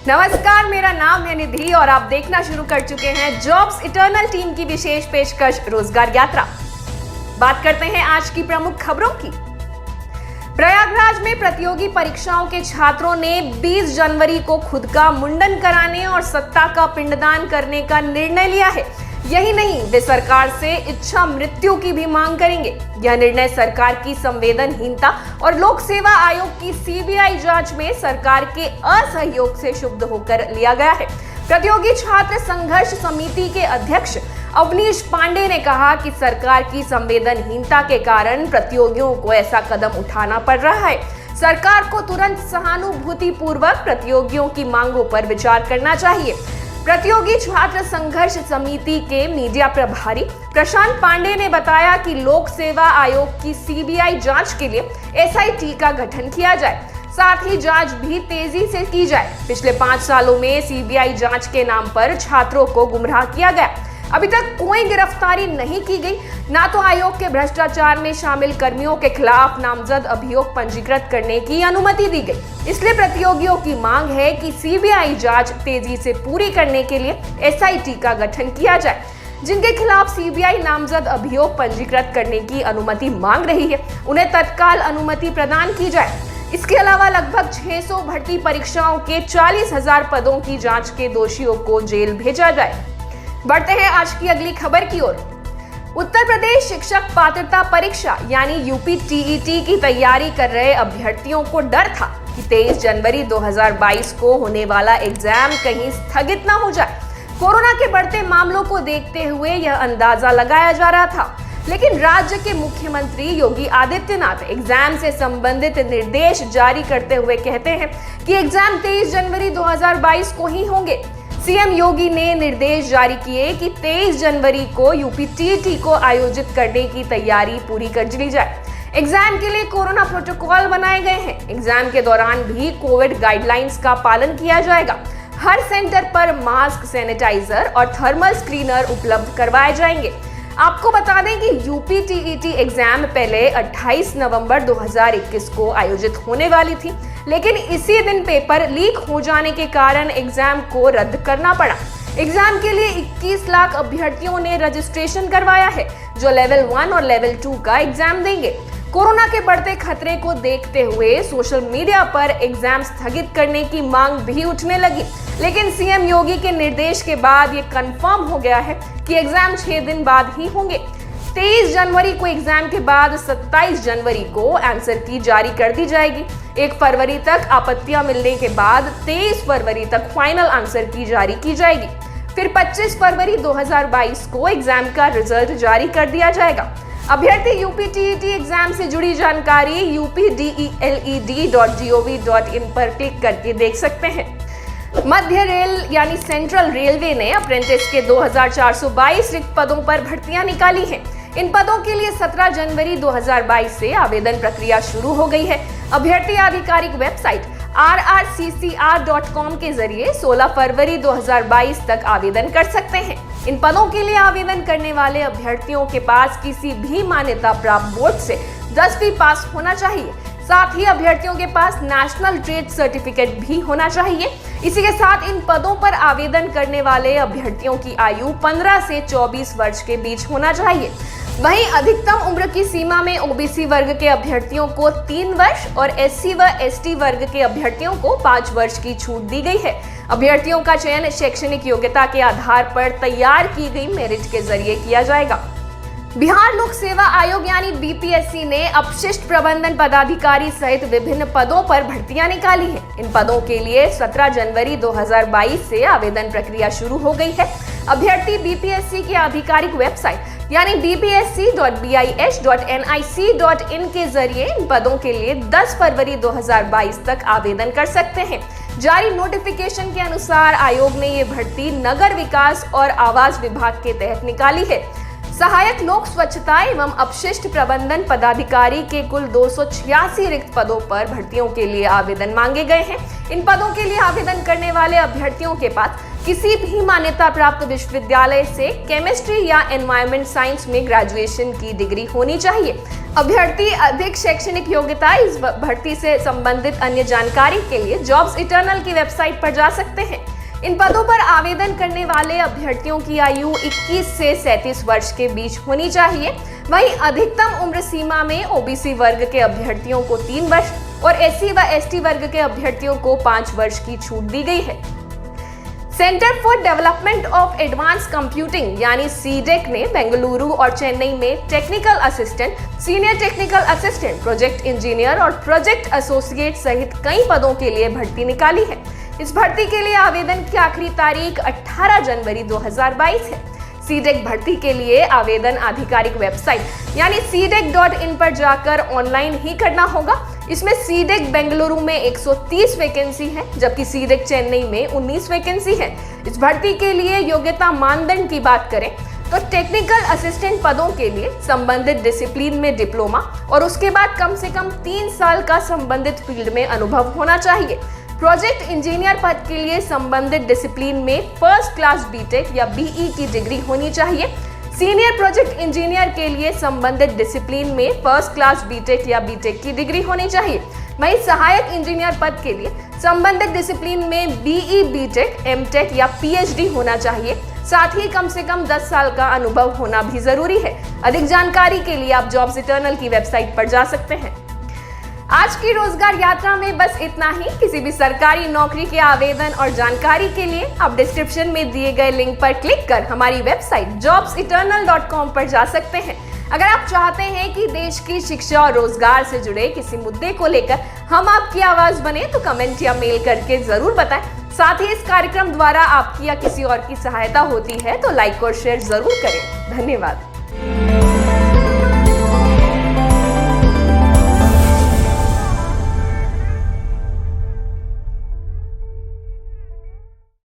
नमस्कार, मेरा नाम है निधि और आप देखना शुरू कर चुके हैं जॉब्स इटर्नल टीम की विशेष पेशकश रोजगार यात्रा। बात करते हैं आज की प्रमुख खबरों की। प्रयागराज में प्रतियोगी परीक्षाओं के छात्रों ने 20 जनवरी को खुद का मुंडन कराने और सत्ता का पिंडदान करने का निर्णय लिया है। यही नहीं, वे सरकार से इच्छा मृत्यु की भी मांग करेंगे। यह निर्णय सरकार की संवेदनहीनता और लोक सेवा आयोग की सीबीआई जांच में सरकार के असहयोग से क्षुब्ध होकर लिया गया है। प्रतियोगी छात्र संघर्ष समिति के अध्यक्ष अवनीश पांडे ने कहा कि सरकार की संवेदनहीनता के कारण प्रतियोगियों को ऐसा कदम उठाना पड़ रहा है। सरकार को तुरंत सहानुभूतिपूर्वक प्रतियोगियों की मांगों पर विचार करना चाहिए। प्रतियोगी छात्र संघर्ष समिति के मीडिया प्रभारी प्रशांत पांडे ने बताया कि लोक सेवा आयोग की सीबीआई जांच के लिए एसआईटी का गठन किया जाए, साथ ही जांच भी तेजी से की जाए। पिछले 5 सालों में सीबीआई जांच के नाम पर छात्रों को गुमराह किया गया। अभी तक कोई गिरफ्तारी नहीं की गई, ना तो आयोग के भ्रष्टाचार में शामिल कर्मियों के खिलाफ नामजद अभियोग पंजीकृत करने की अनुमति दी गई। इसलिए प्रतियोगियों की मांग है कि सीबीआई जांच तेजी से पूरी करने के लिए एसआईटी का गठन किया जाए। जिनके खिलाफ सीबीआई नामजद अभियोग पंजीकृत करने की अनुमति मांग रही है, उन्हें तत्काल अनुमति प्रदान की जाए। इसके अलावा लगभग 600 भर्ती परीक्षाओं के 40,000 पदों की जांच के दोषियों को जेल भेजा जाए। बढ़ते हैं आज की अगली खबर की ओर। उत्तर प्रदेश शिक्षक पात्रता परीक्षा यानी यूपी टीईटी की तैयारी कर रहे अभ्यर्थियों को डर था कि 23 जनवरी 2022 को होने वाला एग्जाम कहीं स्थगित ना हो जाए। कोरोना के बढ़ते मामलों को देखते हुए यह अंदाजा लगाया जा रहा था, लेकिन राज्य के मुख्यमंत्री योगी आदित्यनाथ एग्जाम से संबंधित निर्देश जारी करते हुए कहते हैं कि एग्जाम 23 जनवरी 2022 को ही होंगे। सीएम योगी ने निर्देश जारी किए कि 23 जनवरी को यूपी टीईटी को आयोजित करने की तैयारी पूरी कर ली जाए। एग्जाम के लिए कोरोना प्रोटोकॉल बनाए गए हैं। एग्जाम के दौरान भी कोविड गाइडलाइंस का पालन किया जाएगा। हर सेंटर पर मास्क, सैनिटाइजर और थर्मल स्क्रीनर उपलब्ध करवाए जाएंगे। आपको बता दें कि यूपी टीईटी एग्जाम पहले 28 नवंबर 2021 को आयोजित होने वाली थी, लेकिन इसी दिन पेपर लीक हो जाने के कारण एग्जाम को रद्द करना पड़ा। एग्जाम के लिए 21 लाख अभ्यर्थियों ने रजिस्ट्रेशन करवाया है, जो लेवल 1 और लेवल 2 का एग्जाम देंगे। कोरोना के बढ़ते खतरे को देखते हुए सोशल मीडिया पर एग्जाम स्थगित करने की मांग भी उठने लगी, लेकिन सीएम योगी के निर्देश के बाद ये कंफर्म हो गया है कि एग्जाम 6 दिन बाद ही होंगे। 23 जनवरी को एग्जाम के बाद 27 जनवरी को आंसर की जारी कर दी जाएगी। 1 फरवरी तक आपत्तियां मिलने के बाद 23 फरवरी तक फाइनल आंसर की जारी की जाएगी। फिर 25 फरवरी 2022 को एग्जाम का रिजल्ट जारी कर दिया जाएगा। अभ्यर्थी यूपी टीईटी एग्जाम से जुड़ी जानकारी updeled.gov.in पर क्लिक करके देख सकते हैं। मध्य रेल यानी सेंट्रल रेलवे ने अप्रेंटिस के 2422 रिक्त पदों पर भर्तियां निकाली हैं। इन पदों के लिए 17 जनवरी 2022 से आवेदन प्रक्रिया शुरू हो गई है। अभ्यर्थी आधिकारिक वेबसाइट rrccr.com के जरिए 16 फरवरी 2022 तक आवेदन कर सकते हैं। इन पदों के लिए आवेदन करने वाले अभ्यर्थियों के पास किसी भी मान्यता प्राप्त बोर्ड से 10वीं पास होना चाहिए। साथ ही अभ्यर्थियों के पास नेशनल ट्रेड सर्टिफिकेट भी होना चाहिए। इसी के साथ इन पदों पर आवेदन करने वाले अभ्यर्थियों की आयु 15 से 24 वर्ष के बीच होना चाहिए। वहीं अधिकतम उम्र की सीमा में ओबीसी वर्ग के अभ्यर्थियों को 3 वर्ष और एससी व एसटी वर्ग के अभ्यर्थियों को 5 वर्ष की छूट दी गई है। अभ्यर्थियों का चयन शैक्षणिक योग्यता के आधार पर तैयार की गई मेरिट के जरिए किया जाएगा। बिहार लोक सेवा आयोग यानी बीपीएससी ने अपशिष्ट प्रबंधन पदाधिकारी सहित विभिन्न पदों पर भर्तियां निकाली हैं। इन पदों के लिए 17 जनवरी 2022 से आवेदन प्रक्रिया शुरू हो गई है। अभ्यर्थी बीपीएससी की आधिकारिक वेबसाइट यानी bpsc.bis.nic.in के जरिए इन पदों के लिए 10 फरवरी 2022 तक आवेदन कर सकते हैं। जारी नोटिफिकेशन के अनुसार आयोग ने ये भर्ती नगर विकास और आवास विभाग के तहत निकाली है। सहायक लोक स्वच्छता एवं अपशिष्ट प्रबंधन पदाधिकारी के कुल 286 रिक्त पदों पर भर्तियों के लिए आवेदन मांगे गए हैं। इन पदों के लिए आवेदन करने वाले अभ्यर्थियों के पास किसी भी मान्यता प्राप्त विश्वविद्यालय से केमिस्ट्री या एनवायरमेंट साइंस में ग्रेजुएशन की डिग्री होनी चाहिए। अभ्यर्थी अधिक शैक्षणिक योग्यता इस भर्ती से संबंधित अन्य जानकारी के लिए जॉब्स इटर्नल की वेबसाइट पर जा सकते हैं। इन पदों पर आवेदन करने वाले अभ्यर्थियों की आयु 21 से 37 वर्ष के बीच होनी चाहिए। वहीं अधिकतम उम्र सीमा में ओबीसी वर्ग के अभ्यर्थियों को 3 वर्ष और एससी व एसटी वर्ग के अभ्यर्थियों को 5 वर्ष की छूट दी गई है। Centre for development of advance computing यानी सीडेक ने बेंगलुरु और चेन्नई में technical assistant, senior technical assistant, project engineer और प्रोजेक्ट एसोसिएट सहित कई पदों के लिए भर्ती निकाली है। इस भर्ती के लिए आवेदन की आखिरी तारीख 18 जनवरी 2022 है। सीडेक भर्ती के लिए आवेदन आधिकारिक वेबसाइट यानी cdec.in पर जाकर ऑनलाइन ही करना होगा। इसमें सीडेक बेंगलुरु में 130 वैकेंसी है, जबकि सीडेक चेन्नई में 19 वैकेंसी है। इस भर्ती के लिए योग्यता मानदंड की बात करें तो टेक्निकल असिस्टेंट पदों के लिए संबंधित डिसिप्लिन में डिप्लोमा और उसके बाद कम से कम 3 साल का संबंधित फील्ड में अनुभव होना चाहिए। प्रोजेक्ट इंजीनियर पद के लिए संबंधित डिसिप्लिन में फर्स्ट क्लास बीटेक या बीई की डिग्री होनी चाहिए। सीनियर प्रोजेक्ट इंजीनियर के लिए संबंधित डिसिप्लिन में फर्स्ट क्लास बीटेक या बीटेक की डिग्री होनी चाहिए। वहीं सहायक इंजीनियर पद के लिए संबंधित डिसिप्लिन में बीई, बीटेक, एमटेक या पीएचडी होना चाहिए। साथ ही कम से कम 10 साल का अनुभव होना भी जरूरी है। अधिक जानकारी के लिए आप जॉब्स इटर्नल की वेबसाइट पर जा सकते हैं। आज की रोजगार यात्रा में बस इतना ही। किसी भी सरकारी नौकरी के आवेदन और जानकारी के लिए आप डिस्क्रिप्शन में दिए गए लिंक पर क्लिक कर हमारी वेबसाइट jobseternal.com पर जा सकते हैं। अगर आप चाहते हैं कि देश की शिक्षा और रोजगार से जुड़े किसी मुद्दे को लेकर हम आपकी आवाज बने तो कमेंट या मेल करके जरूर बताएं। साथ ही इस कार्यक्रम द्वारा आपकी या किसी और की सहायता होती है तो लाइक और शेयर जरूर करें। धन्यवाद।